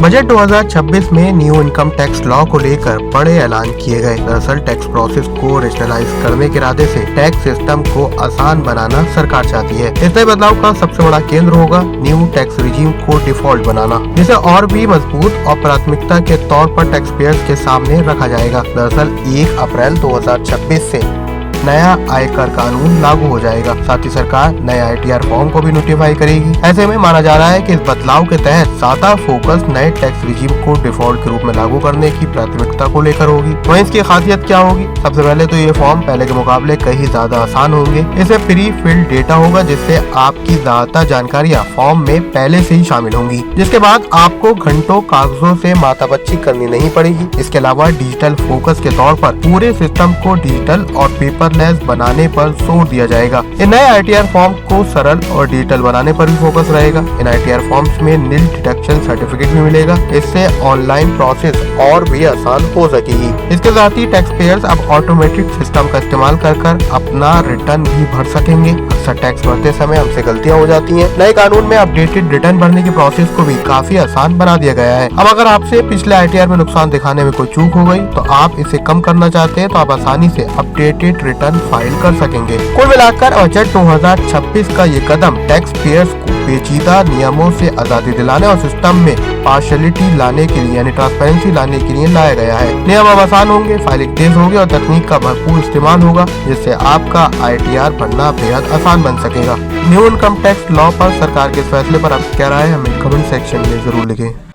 Budget 2026 में new income tax law को लेकर बड़े ऐलान किए गए। दरअसल टैक्स प्रोसेस को रेशनलाइज करने के इरादे से टैक्स सिस्टम को आसान बनाना सरकार चाहती है। इस नए बदलाव का सबसे बड़ा केंद्र होगा न्यू टैक्स रिजीम को डिफॉल्ट बनाना, जिसे और भी मजबूत और प्राथमिकता के तौर पर टैक्स पेयर्स के सामने रखा जाएगा। दरअसल 1 अप्रैल 2026 से नया आयकर कानून लागू हो जाएगा। साथ ही सरकार नए ITR फॉर्म को भी नोटिफाई करेगी। ऐसे में माना जा रहा है कि इस बदलाव के तहत ज्यादा फोकस नए टैक्स रिजीम को डिफॉल्ट के रूप में लागू करने की प्राथमिकता को लेकर होगी। वहीं इसकी खासियत क्या होगी? सबसे पहले तो ये फॉर्म पहले के मुकाबले कहीं ज्यादा आसान होंगे। इसमें प्री फिल्ड डेटा होगा, जिससे आपकी ज्यादातर जानकारियाँ फॉर्म में पहले से ही शामिल होंगी, जिसके बाद आपको घंटों कागजों से माथापच्ची करनी नहीं पड़ेगी। इसके अलावा डिजिटल फोकस के तौर पर पूरे सिस्टम को डिजिटल और पेपर बनाने पर जोर दिया जाएगा। इन नए ITR फॉर्म को सरल और डिजिटल बनाने पर भी फोकस रहेगा। इन ITR फॉर्म्स में नील डिडक्शन सर्टिफिकेट भी मिलेगा। इससे ऑनलाइन प्रोसेस और भी आसान हो सकेगी। इसके साथ ही टैक्स पेयर्स अब ऑटोमेटिक सिस्टम का इस्तेमाल कर अपना रिटर्न भी भर सकेंगे। अक्सर टैक्स भरते समय हमसे गलतियां हो जाती हैं। नए कानून में अपडेटेड रिटर्न भरने की प्रोसेस को भी काफी आसान बना दिया गया है। अब अगर आपसे पिछले ITR में नुकसान दिखाने में कोई चूक हो गई तो आप इसे कम करना चाहते हैं तो आप आसानी से अपडेटेड रिटर्न फाइल कर सकेंगे। कुल मिलाकर बजट 2026 का ये कदम टैक्स पेयर्स को पेचीदा नियमों से आजादी दिलाने और सिस्टम में पार्शलिटी लाने के लिए यानी ट्रांसपेरेंसी लाने के लिए लाया गया है। नियम अब आसान होंगे, फाइलिंग तेज होगी और तकनीक का भरपूर इस्तेमाल होगा, जिससे आपका ITR भरना बेहद आसान बन सकेगा। न्यू इनकम टैक्स लॉ पर सरकार के इस फैसले पर आप क्या राय है, हमें कमेंट सेक्शन में जरूर लिखें।